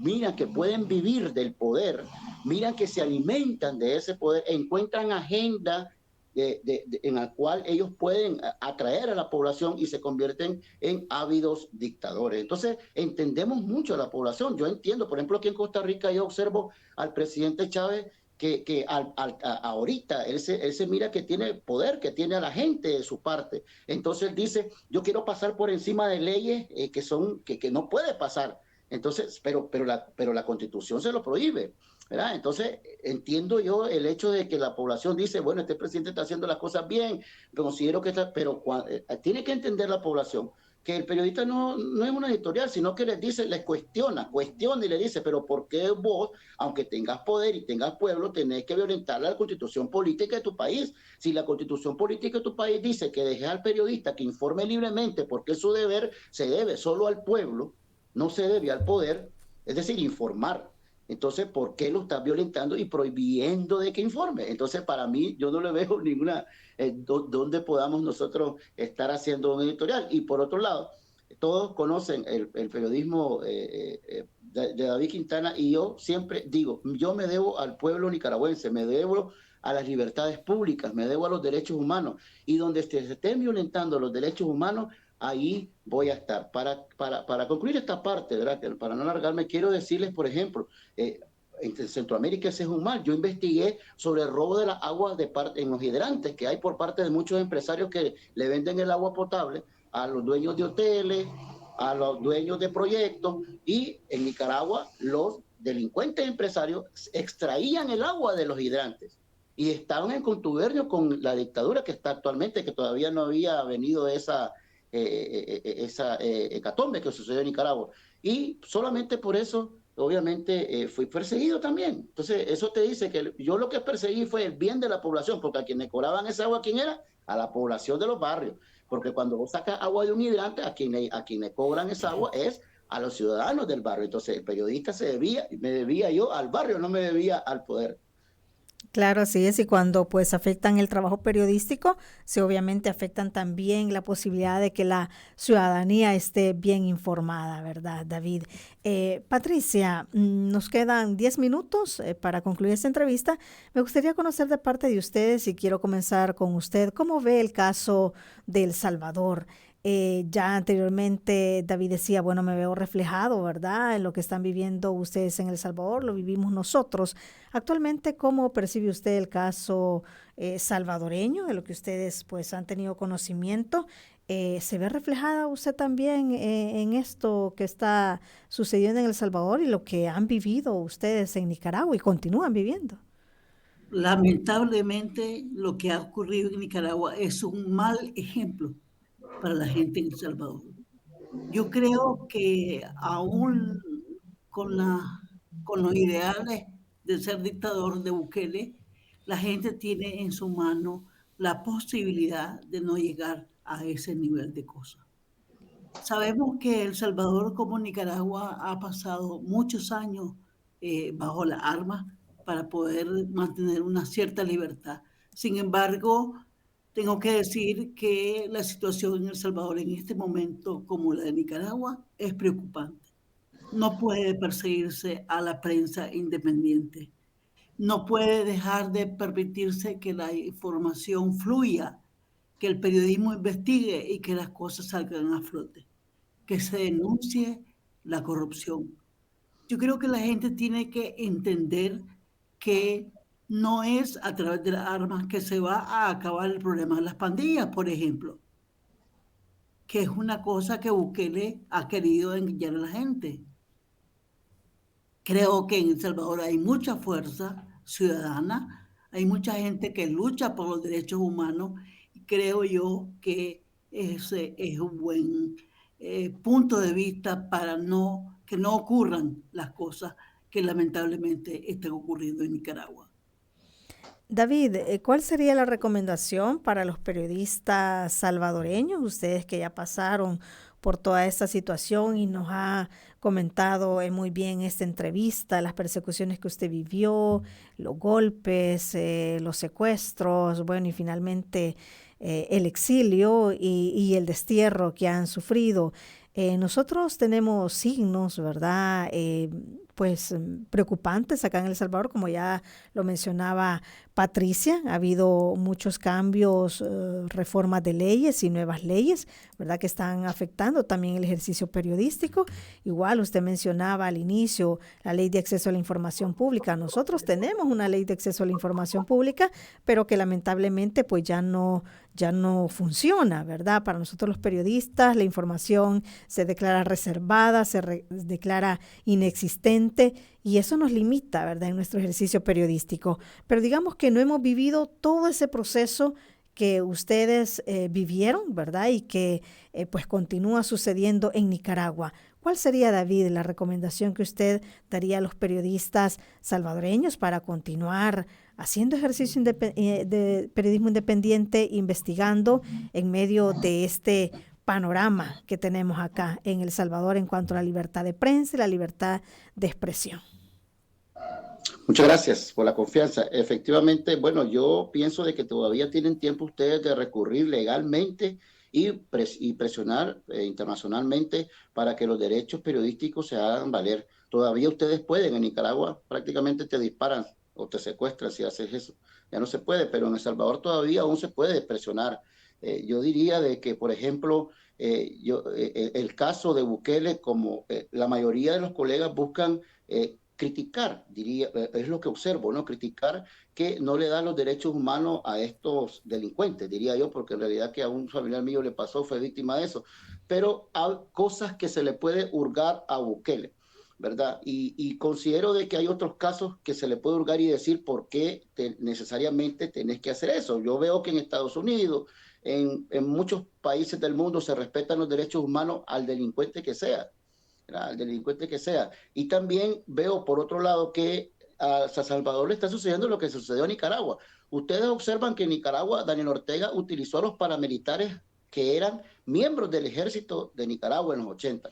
miran que pueden vivir del poder, miran que se alimentan de ese poder, encuentran agenda en la cual ellos pueden atraer a la población y se convierten en ávidos dictadores. Entonces, entendemos mucho a la población. Yo entiendo, por ejemplo, aquí en Costa Rica yo observo al presidente Chávez que ahorita él se mira que tiene poder, que tiene a la gente de su parte. Entonces él dice, yo quiero pasar por encima de leyes que no puede pasar. Entonces, pero la Constitución se lo prohíbe, ¿verdad? Entonces, entiendo yo el hecho de que la población dice, bueno, este presidente está haciendo las cosas bien, considero que está, pero tiene que entender la población que el periodista no es una editorial, sino que les cuestiona y le dice, pero ¿por qué vos, aunque tengas poder y tengas pueblo, tenés que violentar la constitución política de tu país? Si la constitución política de tu país dice que dejes al periodista que informe libremente, porque su deber se debe solo al pueblo, no se debe al poder, es decir, informar. Entonces, ¿por qué lo estás violentando y prohibiendo de que informe? Entonces, para mí, yo no le veo ninguna donde podamos nosotros estar haciendo un editorial. Y por otro lado, todos conocen el periodismo de David Quintana, y yo siempre digo, yo me debo al pueblo nicaragüense, me debo a las libertades públicas, me debo a los derechos humanos. Y donde se estén violentando los derechos humanos, ahí voy a estar. Para concluir esta parte, ¿verdad? Para no alargarme, quiero decirles, por ejemplo, en Centroamérica ese es un mal. Yo investigué sobre el robo de las aguas en los hidrantes que hay por parte de muchos empresarios que le venden el agua potable a los dueños de hoteles, a los dueños de proyectos, y en Nicaragua los delincuentes empresarios extraían el agua de los hidrantes y estaban en contubernio con la dictadura que está actualmente, que todavía no había venido esa hecatombe que sucedió en Nicaragua, y solamente por eso obviamente fui perseguido también. Entonces eso te dice que yo lo que perseguí fue el bien de la población, porque a quienes cobraban esa agua, ¿quién era? A la población de los barrios, porque cuando vos sacas agua de un hidrante, a quienes cobran esa agua es a los ciudadanos del barrio. Entonces el periodista me debía yo al barrio, no me debía al poder. Claro, así es, y cuando pues afectan el trabajo periodístico, sí, obviamente afectan también la posibilidad de que la ciudadanía esté bien informada, ¿verdad, David? Patricia, nos quedan 10 minutos para concluir esta entrevista. Me gustaría conocer de parte de ustedes, y quiero comenzar con usted, ¿cómo ve el caso de El Salvador? Ya anteriormente David decía, bueno, me veo reflejado, ¿verdad? En lo que están viviendo ustedes en El Salvador, lo vivimos nosotros. Actualmente, ¿cómo percibe usted el caso salvadoreño, de lo que ustedes pues han tenido conocimiento? ¿Se ve reflejada usted también en esto que está sucediendo en El Salvador y lo que han vivido ustedes en Nicaragua y continúan viviendo? Lamentablemente, lo que ha ocurrido en Nicaragua es un mal ejemplo para la gente en El Salvador. Yo creo que aún con los ideales de ser dictador de Bukele, la gente tiene en su mano la posibilidad de no llegar a ese nivel de cosas. Sabemos que El Salvador, como Nicaragua, ha pasado muchos años bajo las armas para poder mantener una cierta libertad. Sin embargo, tengo que decir que la situación en El Salvador en este momento, como la de Nicaragua, es preocupante. No puede perseguirse a la prensa independiente. No puede dejar de permitirse que la información fluya, que el periodismo investigue y que las cosas salgan a flote, que se denuncie la corrupción. Yo creo que la gente tiene que entender que no es a través de las armas que se va a acabar el problema de las pandillas, por ejemplo, que es una cosa que Bukele ha querido engañar a la gente. Creo que en El Salvador hay mucha fuerza ciudadana, hay mucha gente que lucha por los derechos humanos y creo yo que ese es un buen punto de vista para que no ocurran las cosas que lamentablemente están ocurriendo en Nicaragua. David, ¿cuál sería la recomendación para los periodistas salvadoreños, ustedes que ya pasaron por toda esta situación y nos ha comentado muy bien esta entrevista, las persecuciones que usted vivió, los golpes, los secuestros, bueno, y finalmente el exilio y el destierro que han sufrido? Nosotros tenemos signos, ¿verdad? Pues preocupantes acá en El Salvador, como ya lo mencionaba Patricia. Ha habido muchos cambios, reformas de leyes y nuevas leyes, ¿verdad?, que están afectando también el ejercicio periodístico. Igual usted mencionaba al inicio la ley de acceso a la información pública. Nosotros tenemos una ley de acceso a la información pública, pero que lamentablemente pues ya no funciona, ¿verdad? Para nosotros los periodistas la información se declara reservada, declara inexistente y eso nos limita, ¿verdad?, en nuestro ejercicio periodístico. Pero digamos que no hemos vivido todo ese proceso que ustedes vivieron, ¿verdad? Y que pues continúa sucediendo en Nicaragua. ¿Cuál sería, David, la recomendación que usted daría a los periodistas salvadoreños para continuar haciendo ejercicio de periodismo independiente, investigando en medio de este panorama que tenemos acá en El Salvador en cuanto a la libertad de prensa y la libertad de expresión? Muchas gracias por la confianza. Efectivamente, bueno, yo pienso de que todavía tienen tiempo ustedes de recurrir legalmente y presionar internacionalmente para que los derechos periodísticos se hagan valer. Todavía ustedes pueden. En Nicaragua prácticamente te disparan o te secuestran si haces eso. Ya no se puede, pero en El Salvador todavía aún se puede presionar. Yo diría de que, por ejemplo, el caso de Bukele, como la mayoría de los colegas buscan criticar, diría, es lo que observo, ¿no? Criticar que no le dan los derechos humanos a estos delincuentes, diría yo, porque en realidad que a un familiar mío le pasó, fue víctima de eso. Pero hay cosas que se le puede hurgar a Bukele, ¿verdad? Y considero de que hay otros casos que se le puede hurgar y decir por qué necesariamente tenés que hacer eso. Yo veo que en Estados Unidos, en muchos países del mundo se respetan los derechos humanos al delincuente que sea, al delincuente que sea. Y también veo, por otro lado, que a San Salvador le está sucediendo lo que sucedió a Nicaragua. Ustedes observan que en Nicaragua Daniel Ortega utilizó a los paramilitares que eran miembros del ejército de Nicaragua en los 80.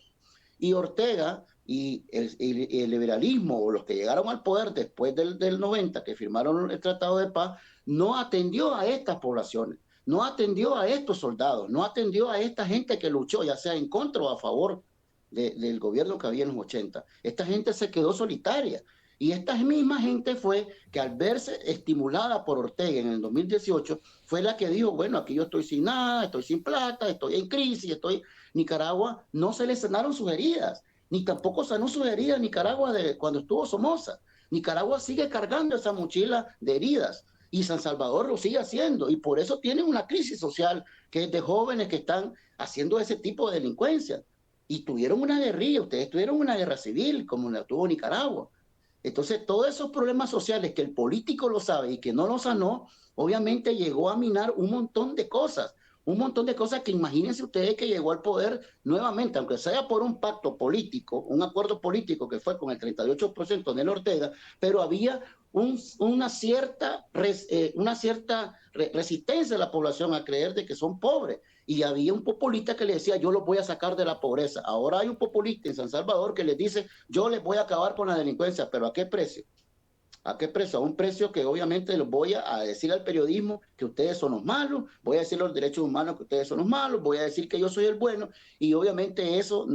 Y Ortega y el liberalismo, o los que llegaron al poder después del 90, que firmaron el Tratado de Paz, no atendió a estas poblaciones, no atendió a estos soldados, no atendió a esta gente que luchó, ya sea en contra o a favor del gobierno que había en los 80. Esta gente se quedó solitaria. Y esta misma gente fue que al verse estimulada por Ortega en el 2018, fue la que dijo, bueno, aquí yo estoy sin nada, estoy sin plata, estoy en crisis, Nicaragua no se le sanaron sus heridas, ni tampoco sanó sus heridas Nicaragua de cuando estuvo Somoza. Nicaragua sigue cargando esa mochila de heridas y San Salvador lo sigue haciendo y por eso tiene una crisis social que es de jóvenes que están haciendo ese tipo de delincuencia. Y tuvieron una guerrilla, ustedes tuvieron una guerra civil como la tuvo Nicaragua. Entonces, todos esos problemas sociales que el político lo sabe y que no lo sanó, obviamente llegó a minar un montón de cosas que imagínense ustedes que llegó al poder nuevamente, aunque sea por un pacto político, un acuerdo político que fue con el 38% de Ortega, pero había una cierta resistencia de la población a creer de que son pobres. Y había un populista que le decía, yo los voy a sacar de la pobreza. Ahora hay un populista en San Salvador que les dice, yo les voy a acabar con la delincuencia, pero ¿a qué precio? ¿A qué precio? A un precio que obviamente les voy a decir al periodismo que ustedes son los malos, voy a decir a los derechos humanos que ustedes son los malos, voy a decir que yo soy el bueno, y obviamente eso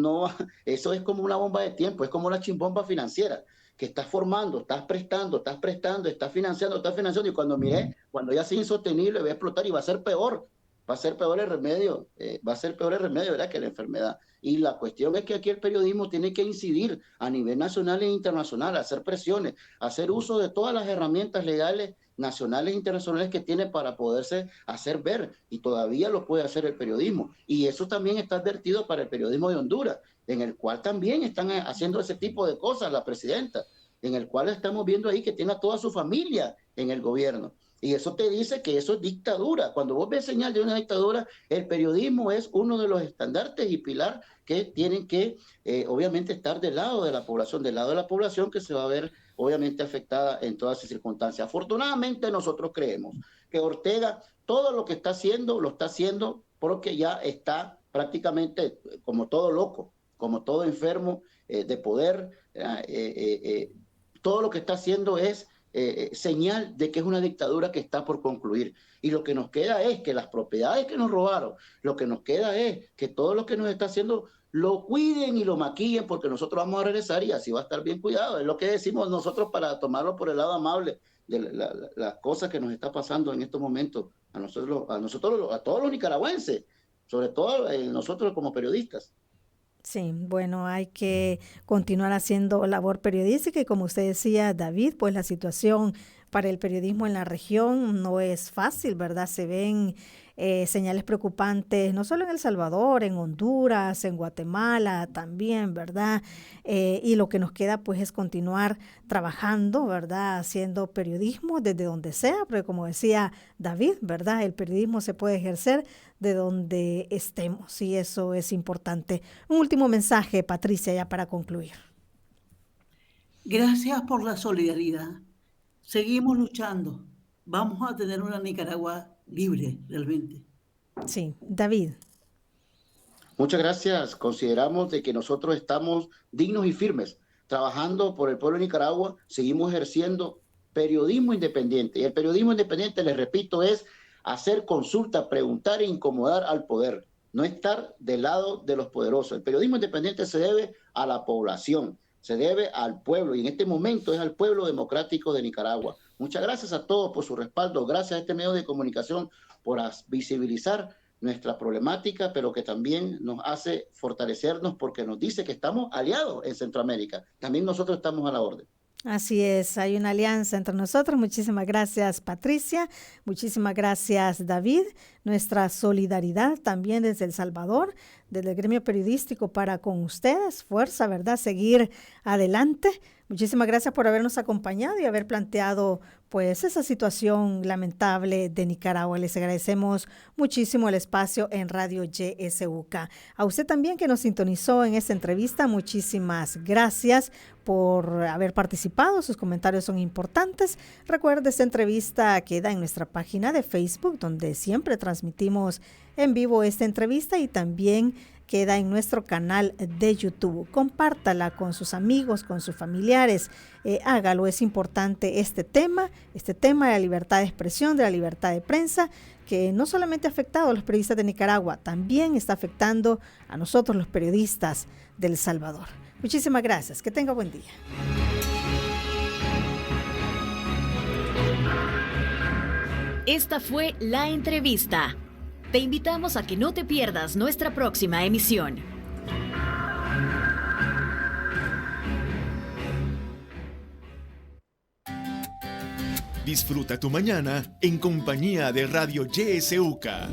es como una bomba de tiempo, es como una chimbomba financiera, que estás formando, estás prestando, estás financiando, y cuando ya sea insostenible va a explotar y va a ser peor. Va a ser peor el remedio, ¿verdad?, que la enfermedad. Y la cuestión es que aquí el periodismo tiene que incidir a nivel nacional e internacional, hacer presiones, hacer uso de todas las herramientas legales nacionales e internacionales que tiene para poderse hacer ver, y todavía lo puede hacer el periodismo. Y eso también está advertido para el periodismo de Honduras, en el cual también están haciendo ese tipo de cosas, la presidenta, en el cual estamos viendo ahí que tiene a toda su familia en el gobierno. Y eso te dice que eso es dictadura. Cuando vos ves señal de una dictadura, el periodismo es uno de los estandartes y pilar que tienen que, obviamente, estar del lado de la población que se va a ver, obviamente, afectada en todas esas circunstancias. Afortunadamente, nosotros creemos que Ortega, todo lo que está haciendo, lo está haciendo porque ya está prácticamente como todo loco, como todo enfermo de poder. Todo lo que está haciendo es señal de que es una dictadura que está por concluir. Y lo que nos queda es que las propiedades que nos robaron, lo que nos queda es que todo lo que nos está haciendo lo cuiden y lo maquillen, porque nosotros vamos a regresar y así va a estar bien cuidado. Es lo que decimos nosotros para tomarlo por el lado amable de las cosas que nos está pasando en estos momentos a todos los nicaragüenses, sobre todo nosotros como periodistas. Sí, bueno, hay que continuar haciendo labor periodística y como usted decía, David, pues la situación para el periodismo en la región no es fácil, ¿verdad? Se ven señales preocupantes, no solo en El Salvador, en Honduras, en Guatemala también, ¿verdad? Y lo que nos queda pues es continuar trabajando, ¿verdad? Haciendo periodismo desde donde sea, porque como decía David, ¿verdad? El periodismo se puede ejercer de donde estemos y eso es importante. Un último mensaje, Patricia, ya para concluir. Gracias por la solidaridad. Seguimos luchando. Vamos a tener una Nicaragua libre, realmente. Sí, David. Muchas gracias. Consideramos de que nosotros estamos dignos y firmes, trabajando por el pueblo de Nicaragua, seguimos ejerciendo periodismo independiente. Y el periodismo independiente, les repito, es hacer consulta, preguntar e incomodar al poder, no estar del lado de los poderosos. El periodismo independiente se debe a la población, se debe al pueblo, y en este momento es al pueblo democrático de Nicaragua. Muchas gracias a todos por su respaldo, gracias a este medio de comunicación por visibilizar nuestra problemática, pero que también nos hace fortalecernos porque nos dice que estamos aliados en Centroamérica. También nosotros estamos a la orden. Así es, hay una alianza entre nosotros. Muchísimas gracias, Patricia. Muchísimas gracias, David. Nuestra solidaridad también desde El Salvador, desde el gremio periodístico para con ustedes. Fuerza, ¿verdad? Seguir adelante. Muchísimas gracias por habernos acompañado y haber planteado pues esa situación lamentable de Nicaragua. Les agradecemos muchísimo el espacio en Radio YSUK. A usted también que nos sintonizó en esta entrevista, muchísimas gracias por haber participado. Sus comentarios son importantes. Recuerde, esta entrevista queda en nuestra página de Facebook, donde siempre transmitimos en vivo esta entrevista, y también queda en nuestro canal de YouTube. Compártala con sus amigos, con sus familiares. Hágalo, es importante este tema de la libertad de expresión, de la libertad de prensa, que no solamente ha afectado a los periodistas de Nicaragua, también está afectando a nosotros los periodistas de El Salvador. Muchísimas gracias. Que tenga buen día. Esta fue La Entrevista. Te invitamos a que no te pierdas nuestra próxima emisión. Disfruta tu mañana en compañía de Radio YSUCA.